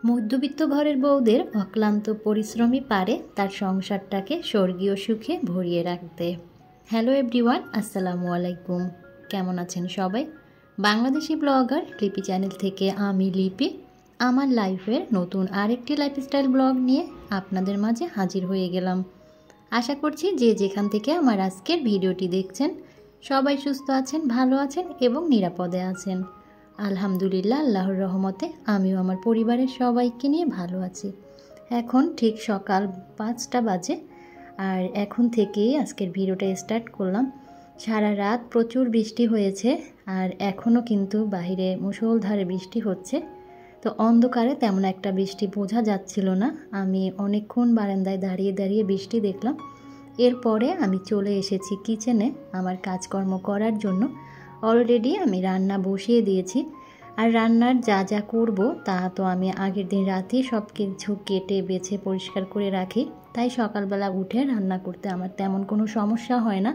মধ্যবিত্ত ঘরের বউদের অক্লান্ত পরিশ্রমই পারে তার সংসারটাকে স্বর্গীয় সুখে ভরিয়ে রাখতে। হ্যালো এভরিওয়ান, আসসালামু আলাইকুম। কেমন আছেন সবাই? বাংলাদেশি ব্লগার লিপি চ্যানেল থেকে আমি লিপি আমার লাইফের নতুন আরেকটি লাইফস্টাইল ব্লগ নিয়ে আপনাদের মাঝে হাজির হয়ে গেলাম। আশা করছি যে যেখান থেকে আমার আজকের ভিডিওটি দেখছেন সবাই সুস্থ আছেন, ভালো আছেন এবং নিরাপদে আছেন। আলহামদুলিল্লাহ, আল্লাহর রহমতে আমিও আমার পরিবারের সবাইকে নিয়ে ভালো আছি। এখন ঠিক সকাল 5টা বাজে আর এখন থেকেই আজকের ভিডিওটা স্টার্ট করলাম। সারা রাত প্রচুর বৃষ্টি হয়েছে আর এখনও কিন্তু বাইরে মুষলধারে বৃষ্টি হচ্ছে। তো অন্ধকারে তেমন একটা বৃষ্টি বোঝা যাচ্ছিল না। আমি অনেকক্ষণ বারান্দায় দাঁড়িয়ে দাঁড়িয়ে বৃষ্টি দেখলাম। এরপরে আমি চলে এসেছি কিচেনে আমার কাজকর্ম করার জন্য। অলরেডি আমি রান্না বসিয়ে দিয়েছি আর রান্নার যা যা করব তা তো আমি আগের দিন রাতেই সব কিছু কেটে বেছে পরিষ্কার করে রাখি, তাই সকালবেলা উঠে রান্না করতে আমার তেমন কোনো সমস্যা হয় না।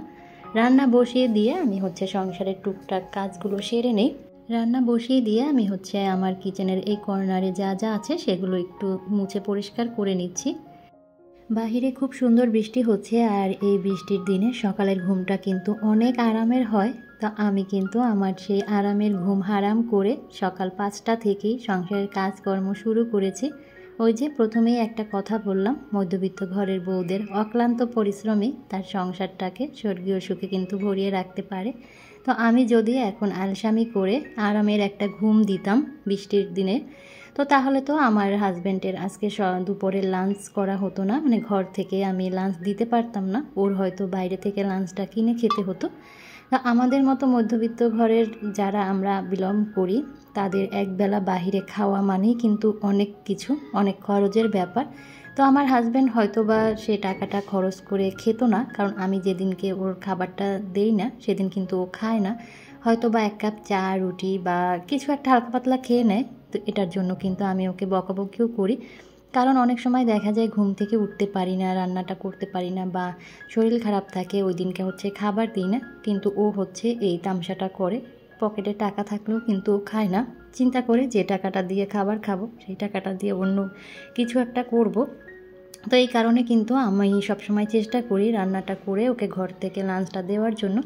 রান্না বসিয়ে দিয়ে আমি সংসারের টুকটাক কাজগুলো সেরে নেই। রান্না বসিয়ে দিয়ে আমি আমার কিচেনের এই কর্নারে যা যা আছে সেগুলো একটু মুছে পরিষ্কার করে নিচ্ছি। বাহিরে খুব সুন্দর বৃষ্টি হচ্ছে আর এই বৃষ্টির দিনে সকালের ঘুমটা কিন্তু অনেক আরামের হয়। তো আমি কিন্তু আমার সেই আরামের ঘুম হারাম করে সকাল 5টা থেকেই সংসারের কাজকর্ম শুরু করেছি। ওই যে প্রথমেই একটা কথা বললাম, মধ্যবিত্ত ঘরের বউদের অক্লান্ত পরিশ্রমে তার সংসারটাকে স্বর্গীয় সুখে কিন্তু ভরিয়ে রাখতে পারে। তো আমি যদি এখন আলসামি করে আরামের একটা ঘুম দিতাম বৃষ্টির দিনে, তো তাহলে তো আমার হাজব্যান্ডের আজকে দুপুরের লাঞ্চ করা হতো না, মানে ঘর থেকে আমি লাঞ্চ দিতে পারতাম না, ওর হয়তো বাইরে থেকে লাঞ্চটা কিনে খেতে হতো। তা আমাদের মতো মধ্যবিত্ত ঘরের যারা আমরা বিলং করি তাদের একবেলা বাহিরে খাওয়া মানেই কিন্তু অনেক কিছু, অনেক খরচের ব্যাপার। তো আমার হাজব্যান্ড হয়তো বা সে টাকাটা খরচ করে খেত না, কারণ আমি যেদিনকে ওর খাবারটা দেই না সেদিন কিন্তু ও খায় না, হয়তো বা 1 কাপ চা রুটি বা কিছু একটা হালকা পাতলা খেয়ে নেয়। তো এটার জন্য কিন্তু আমি ওকে বকাবকিও করি, কারণ অনেক সময় দেখা যায় ঘুম থেকে উঠতে পারি না, রান্নাটা করতে পারি না বা শরীর খারাপ থাকে, ওই দিনকে খাবার দিই না, কিন্তু ও এই তামসাটা করে। পকেটে টাকা থাকলেও কিন্তু ও খায় না, চিন্তা করে যে টাকাটা দিয়ে খাবার খাবো সেই টাকাটা দিয়ে অন্য কিছু একটা করব। তো এই কারণে কিন্তু আমি সবসময় চেষ্টা করি রান্নাটা করে ওকে ঘর থেকে লাঞ্চটা দেওয়ার জন্য।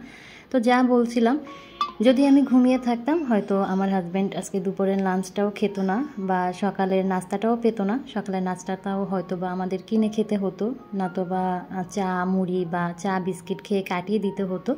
তো যা বলছিলাম, যদি আমি ঘুমিয়ে থাকতাম হয়তো আমার হাজব্যান্ড আজকে দুপুরের লাঞ্চটাও খেত না বা সকালের নাস্তাটাও পেত না। সকালের নাস্তাটাও হয়তো বা আমাদের কিনে খেতে হতো, নতো বা চা মুড়ি বা চা বিস্কিট খেয়ে কাটিয়ে দিতে হতো।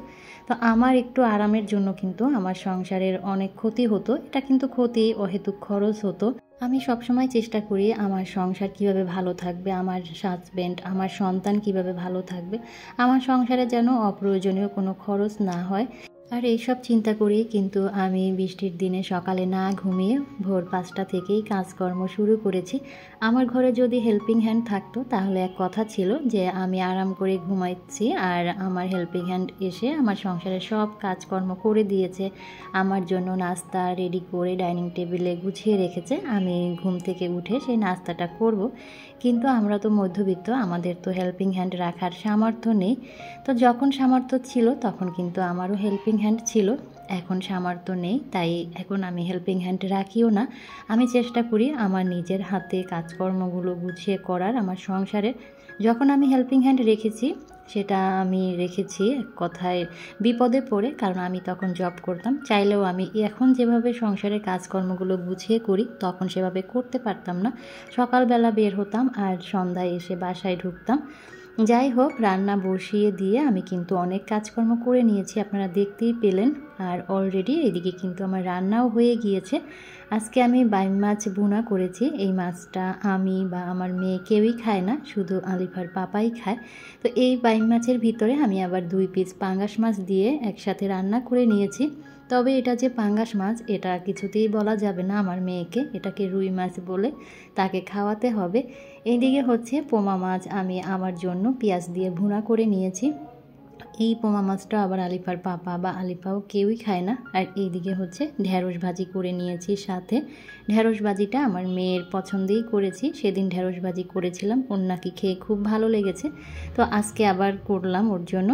তো আমার একটু আরামের জন্য কিন্তু আমার সংসারের অনেক ক্ষতি হতো। এটা কিন্তু ক্ষতি, অহেতুক খরচ হতো। আমি সবসময় চেষ্টা করি আমার সংসার কিভাবে ভালো থাকবে, আমার হাজব্যান্ড আমার সন্তান কিভাবে ভালো থাকবে, আমার সংসারে যেন অপ্রয়োজনীয় কোনো খরচ না হয়। আর এইসব চিন্তা করেই কিন্তু আমি বৃষ্টির দিনে সকালে না ঘুমিয়ে ভোর 5টা থেকেই কাজকর্ম শুরু করেছি। আমার ঘরে যদি হেল্পিং হ্যান্ড থাকতো তাহলে এক কথা ছিল যে আমি আরাম করে ঘুমাচ্ছি আর আমার হেল্পিং হ্যান্ড এসে আমার সংসারের সব কাজকর্ম করে দিয়েছে, আমার জন্য নাস্তা রেডি করে ডাইনিং টেবিলে গুছিয়ে রেখেছে, আমি ঘুম থেকে উঠে সেই নাস্তাটা করব। কিন্তু আমরা তো মধ্যবিত্ত, আমাদের তো হেল্পিং হ্যান্ড রাখার সামর্থ্য নেই। তো যখন সামর্থ্য ছিল তখন কিন্তু আমারও হেল্পিং হ্যান্ড ছিল, এখন সামর্থ্য নেই, তাই এখন আমি হেল্পিং হ্যান্ড রাখিও না। আমি চেষ্টা করি আমার নিজের হাতে কাজকর্মগুলো গুছিয়ে করার আমার সংসারের। যখন আমি হেল্পিং হ্যান্ড রেখেছি সেটা আমি রেখেছি কথায় বিপদে পড়ে, কারণ আমি তখন জব করতাম। চাইলেও আমি এখন যেভাবে সংসারের কাজকর্মগুলো গুছিয়ে করি তখন সেভাবে করতে পারতাম না। সকালবেলা বের হতাম আর সন্ধ্যায় এসে বাসায় ঢুকতাম। যাই হোক, রান্না বসিয়ে দিয়ে আমি কিন্তু অনেক কাজকর্ম করে নিয়েছি, আপনারা দেখতেই পেলেন। আর অলরেডি এদিকে কিন্তু আমার রান্নাও হয়ে গিয়েছে। আজকে আমি বাইম মাছ ভুনা করেছি। এই মাছটা আমি বা আমার মেয়ে কেউই খায় না, শুধু আলিফার পাপাই খায়। তো এই বাইম মাছের ভিতরে আমি আবার 2 পিস পাঙ্গাস মাছ দিয়ে একসাথে রান্না করে নিয়েছি। তবে এটা যে পাঙ্গাস মাছ এটা কিছুতেই বলা যাবে না আমার মেয়েকে, এটাকে রুই মাছ বলে তাকে খাওয়াতে হবে। এইদিকে পোমা মাছ আমি আমার জন্য পেঁয়াজ দিয়ে ভুনা করে নিয়েছি। এই পোমা মাছটা আবার আলিফার পাপা বা আলিফাও কেউই খায় না। আর এইদিকে ঢেঁড়স ভাজি করে নিয়েছি সাথে। ঢেঁড়স ভাজিটা আমার মেয়ের পছন্দেই করেছি, সেদিন ঢেঁড়স ভাজি করেছিলাম, ওর নাকি খেয়ে খুব ভালো লেগেছে, তো আজকে আবার করলাম ওর জন্য।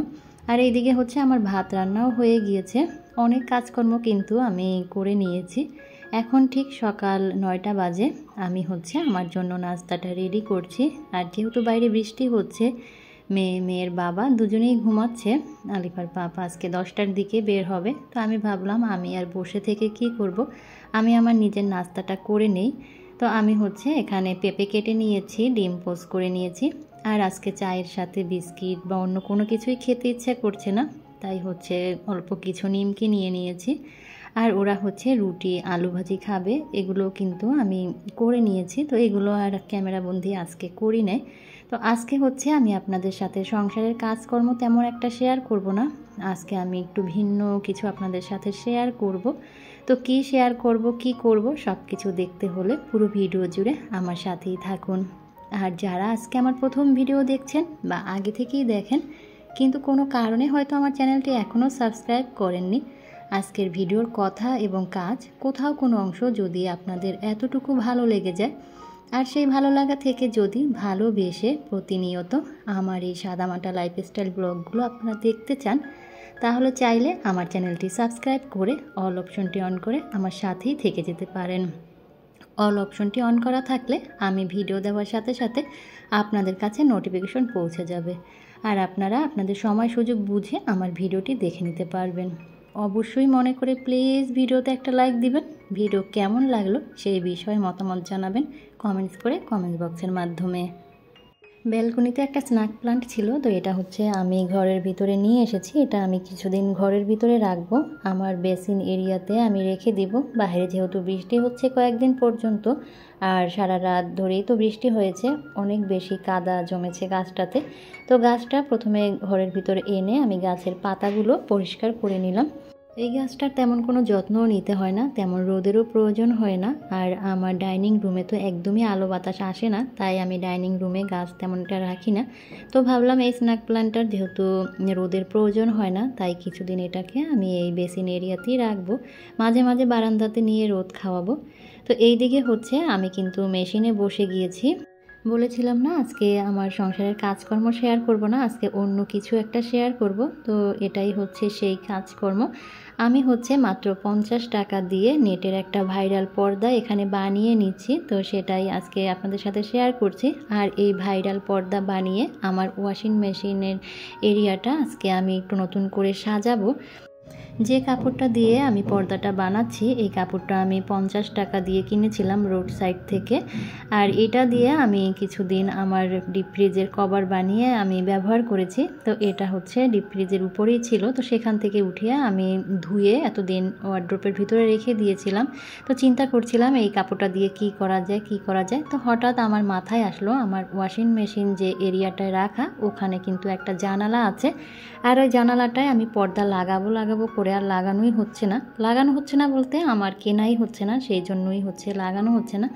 আর এইদিকে আমার ভাত রান্নাও হয়ে গিয়েছে। অনেক কাজকর্ম কিন্তু আমি করে নিয়েছি। এখন ঠিক সকাল 9টা বাজে। আমি হচ্ছে আমার জন্য নাস্তাটা রেডি করছি। আর যেহেতু বাইরে বৃষ্টি হচ্ছে, মেয়ের বাবা দুজনেই ঘুমাচ্ছে। আলিফার পাপা আজকে 10টার দিকে বের হবে। তো আমি ভাবলাম আমি আর বসে থেকে কি করব, আমি আমার নিজের নাস্তাটা করে নেই। তো আমি হচ্ছে এখানে পেঁপে কেটে নিয়েছি, ডিম পোস্ট করে নিয়েছি। আর আজকে চায়ের সাথে বিস্কিট বা অন্য কোনো কিছুই খেতে ইচ্ছা করছে না, তাই হচ্ছে অল্প কিছু নিমকি নিয়ে নিয়েছি। আর ওরা হচ্ছে রুটি আলু ভাজি খাবে, এগুলো কিন্তু আমি করে নিয়েছি। তো এগুলো আর ক্যামেরাবন্দি আজকে করি নাই। তো আজকে হচ্ছে আমি আপনাদের সাথে সংসারের কাজকর্ম তেমন একটা শেয়ার করব না। আজকে আমি একটু ভিন্ন কিছু আপনাদের সাথে শেয়ার করব। তো কি শেয়ার করব, কি করব, সব কিছু দেখতে হলে পুরো ভিডিও জুড়ে আমার সাথেই থাকুন। আর যারা আজকে আমার প্রথম ভিডিও দেখছেন বা আগে থেকেই দেখেন কিন্তু কোনো কারণে হয়তো আমার চ্যানেলটি এখনও সাবস্ক্রাইব করেননি, আজকের ভিডিওর কথা এবং কাজ কোথাও কোনো অংশ যদি আপনাদের এতটুকু ভালো লেগে যায়, আর সেই ভালো লাগা থেকে যদি ভালোবেসে প্রতিনিয়ত আমার এই সাদামাটা লাইফস্টাইল ব্লগগুলো আপনারা দেখতে চান, তাহলে চাইলে আমার চ্যানেলটি সাবস্ক্রাইব করে অল অপশনটি অন করে আমার সাথেই থেকে যেতে পারেন। অল অপশনটি অন করা থাকলে আমি ভিডিও দেওয়ার সাথে সাথে আপনাদের কাছে নোটিফিকেশন পৌঁছে যাবে, আর আপনারা আপনাদের সময় সুযোগ বুঝে আমার ভিডিওটি দেখে নিতে পারবেন। অবশ্যই মনে করে প্লিজ ভিডিওতে একটা লাইক দিবেন। ভিডিও কেমন লাগলো সেই বিষয়ে মতামত জানাবেন কমেন্টস করে কমেন্ট বক্সের মাধ্যমে। ব্যালকনিতে একটা স্ন্যাক প্লান্ট ছিল, তো এটা হচ্ছে আমি ঘরের ভিতরে নিয়ে এসেছি। এটা আমি কিছুদিন ঘরের ভিতরে রাখবো, আমার বেসিন এরিয়াতে আমি রেখে দিব। বাইরে যেহেতু বৃষ্টি হচ্ছে কয়েকদিন পর্যন্ত, আর সারা রাত ধরেই তো বৃষ্টি হয়েছে, অনেক বেশি কাদা জমেছে গাছটাতে। তো গাছটা প্রথমে ঘরের ভিতরে এনে আমি গাছের পাতাগুলো পরিষ্কার করে নিলাম। এই গাছটার তেমন কোনো যত্নও নিতে হয় না, তেমন রোদেরও প্রয়োজন হয় না। আর আমার ডাইনিং রুমে তো একদমই আলো বাতাস আসে না, তাই আমি ডাইনিং রুমে গাছ তেমনটা রাখি না। তো ভাবলাম এই স্ন্যাক প্ল্যান্টটার যেহেতু রোদের প্রয়োজন হয় না, তাই কিছুদিন এটাকে আমি এই বেসিন এরিয়াতেই রাখবো, মাঝে মাঝে বারান্দাতে নিয়ে রোদ খাওয়াবো। তো এই দিকে হচ্ছে আমি কিন্তু মেশিনে বসে গিয়েছি। বলেছিলাম না আজকে আমার সংসারের কাজকর্ম শেয়ার করব না, আজকে অন্য কিছু একটা শেয়ার করব। তো এটাই হচ্ছে সেই কাজকর্ম। আমি হচ্ছে মাত্র 50 টাকা দিয়ে নেটের একটা ভাইরাল পর্দা এখানে বানিয়ে নিচ্ছি, তো সেটাই আজকে আপনাদের সাথে শেয়ার করছি। আর এই ভাইরাল পর্দা বানিয়ে আমার ওয়াশিং মেশিনের এরিয়াটা আজকে আমি একটু নতুন করে সাজাবো। যে কাপড়টা দিয়ে আমি পর্দাটা বানাচ্ছি, এই কাপড়টা আমি 50 টাকা দিয়ে কিনেছিলাম রোড সাইড থেকে। আর এটা দিয়ে আমি কিছুদিন আমার ডিপ ফ্রিজের কভার বানিয়ে আমি ব্যবহার করেছি। তো এটা হচ্ছে ডিপ ফ্রিজের উপরেই ছিল, তো সেখান থেকে উঠিয়ে আমি ধুয়ে এতদিন ওয়ার্ড্রোপের ভিতরে রেখে দিয়েছিলাম। তো চিন্তা করছিলাম এই কাপড়টা দিয়ে কি করা যায়। তো হঠাৎ আমার মাথায় আসলো আমার ওয়াশিং মেশিন যে এরিয়াটায় রাখা, ওখানে কিন্তু একটা জানালা আছে। আর ওই জানালাটায় আমি পর্দা লাগাবো করে আর লাগানো হচ্ছে না বলতে আমার কেনাই হচ্ছে না, সেই জন্যই হচ্ছে লাগানো হচ্ছে না।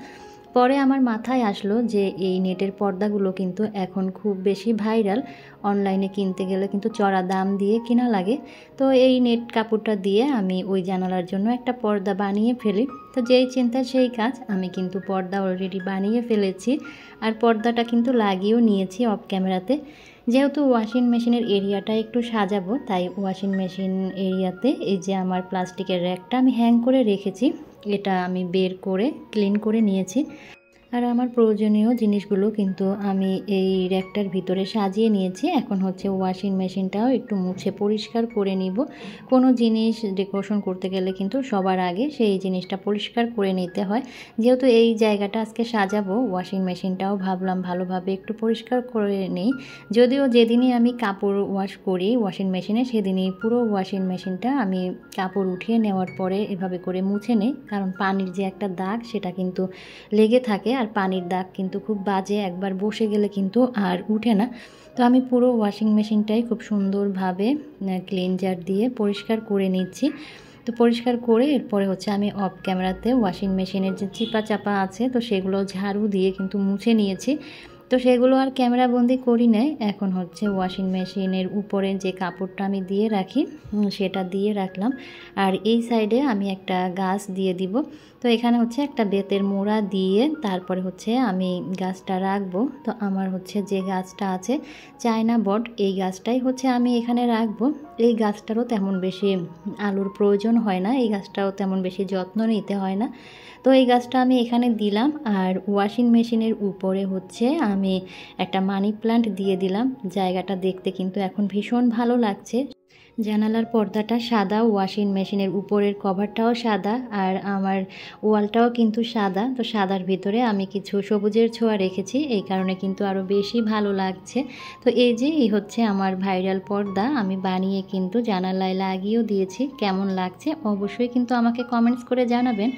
পরে আমার মাথায় আসলো যে এই নেটের পর্দাগুলো কিন্তু এখন খুব বেশি ভাইরাল, অনলাইনে কিনতে গেলে কিন্তু চড়া দাম দিয়ে কেনা লাগে। তো এই নেট কাপড়টা দিয়ে আমি ওই জানালার জন্য একটা পর্দা বানিয়ে ফেলি। তো যেই চিন্তা সেই কাজ, আমি কিন্তু পর্দা অলরেডি বানিয়ে ফেলেছি, আর পর্দাটা কিন্তু লাগিয়েও নিয়েছি অফ ক্যামেরাতে। যেহেতু ওয়াশিং মেশিনের এরিয়াটা একটু সাজাবো, তাই ওয়াশিং মেশিন এরিয়াতে এই যে আমার প্লাস্টিকের র্যাকটা আমি হ্যাং করে রেখেছি, এটা আমি বের করে ক্লিন করে নিয়েছি। আর আমার প্রয়োজনীয় জিনিসগুলো কিন্তু আমি এই র্যাকটার ভিতরে সাজিয়ে নিয়েছি। এখন হচ্ছে ওয়াশিং মেশিনটাও একটু মুছে পরিষ্কার করে নিব। কোনো জিনিস ডেকোরেশন করতে গেলে কিন্তু সবার আগে সেই জিনিসটা পরিষ্কার করে নিতে হয়। যেহেতু এই জায়গাটা আজকে সাজাবো, ওয়াশিং মেশিনটাও ভাবলাম ভালোভাবে একটু পরিষ্কার করে নিই। যদিও যেদিনই আমি কাপড় ওয়াশ করি ওয়াশিং মেশিনে, সেদিনই পুরো ওয়াশিং মেশিনটা আমি কাপড় উঠিয়ে নেওয়ার পরে এভাবে করে মুছে নেই, কারণ পানির যে একটা দাগ সেটা কিন্তু লেগে থাকে। আর পানির দাগ কিন্তু খুব বাজে, একবার বসে গেলে কিন্তু আর উঠে না। তো আমি পুরো ওয়াশিং মেশিনটাই খুব সুন্দরভাবে ক্লিনজার দিয়ে পরিষ্কার করে নিচ্ছি। তো পরিষ্কার করে এরপরে হচ্ছে আমি অফ ক্যামেরাতে ওয়াশিং মেশিনের যে চিপা চাপা আছে, তো সেগুলো ঝাড়ু দিয়ে কিন্তু মুছে নিয়েছি। তো সেগুলো আর ক্যামেরা বন্দি করি নাই। এখন হচ্ছে ওয়াশিং মেশিনের উপরে যে কাপড়টা আমি দিয়ে রাখি সেটা দিয়ে রাখলাম। আর এই সাইডে আমি একটা গাছ দিয়ে দিব। তো এখানে হচ্ছে একটা বেতের মোড়া দিয়ে তারপরে হচ্ছে আমি গাছটা রাখবো। তো আমার হচ্ছে যে গাছটা আছে চায়না বট, এই গাছটাই হচ্ছে আমি এখানে রাখবো। এই গাছটারও তেমন বেশি আলোর প্রয়োজন হয় না, এই গাছটাও তেমন বেশি যত্ন নিতে হয় না। তো এই গাছটা আমি এখানে দিলাম। আর ওয়াশিং মেশিনের উপরে হচ্ছে আমি একটা মানি প্ল্যান্ট দিয়ে দিলাম। জায়গাটা দেখতে কিন্তু এখন ভীষণ ভালো লাগছে। জানালার পর্দাটা সাদা, ওয়াশিং মেশিনের উপরের কভারটাও সাদা, আর আমার ওয়ালটাও কিন্তু সাদা। তো সাদার ভিতরে আমি কিছু সবুজের ছোঁয়া রেখেছি, এই কারণে কিন্তু আরও বেশি ভালো লাগছে। তো এই হচ্ছে আমার ভাইরাল পর্দা, আমি বানিয়ে কিন্তু জানালায় লাগিয়েও দিয়েছি। কেমন লাগছে অবশ্যই কিন্তু আমাকে কমেন্টস করে জানাবেন।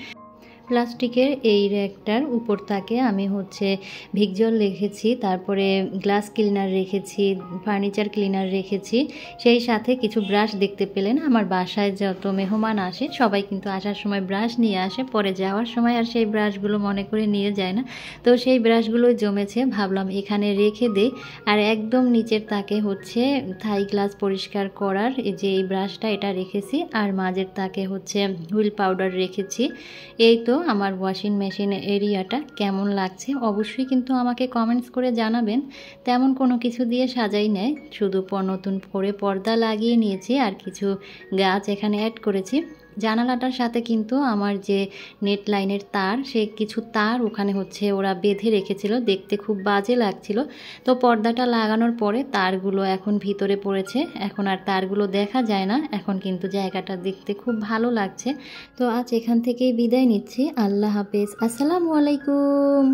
প্লাস্টিকের এই র্যাকটার উপর তাকে আমি হচ্ছে ভিকজল রেখেছি, তারপরে গ্লাস ক্লিনার রেখেছি, ফার্নিচার ক্লিনার রেখেছি, সেই সাথে কিছু ব্রাশ। দেখতে পেলেন আমার বাসায় যত মেহমান আসে সবাই কিন্তু আসার সময় ব্রাশ নিয়ে আসে, পরে যাওয়ার সময় আর সেই ব্রাশগুলো মনে করে নিয়ে যায় না। তো সেই ব্রাশগুলো জমেছে, ভাবলাম এখানে রেখে দেই। আর একদম নিচের তাকে হচ্ছে থাই গ্লাস পরিষ্কার করার এই ব্রাশটা এটা রেখেছি, আর মাঝের তাকে হচ্ছে হুইল পাউডার রেখেছি। এই তো আমার ওয়াশিং মেশিন এরিয়াটা কেমন লাগছে অবশ্যই কিন্তু আমাকে কমেন্টস করে জানাবেন। তেমন কোনো কিছু দিয়ে সাজাই নেই, শুধু নতুন করে পর্দা লাগিয়ে নিয়েছি আর কিছু গাছ এখানে অ্যাড করেছি। জানালাটার সাথে কিন্তু আমার যে নেট লাইনের তার, সে কিছু তার ওখানে হচ্ছে ওরা বেঁধে রেখেছিল, দেখতে খুব বাজে লাগছিল। তো পর্দাটা লাগানোর পরে তারগুলো এখন ভিতরে পড়েছে, এখন আর তারগুলো দেখা যায় না, এখন কিন্তু জায়গাটা দেখতে খুব ভালো লাগছে। তো আজ এখান থেকেই বিদায় নিচ্ছি, আল্লাহ হাফেজ, আসসালামু আলাইকুম।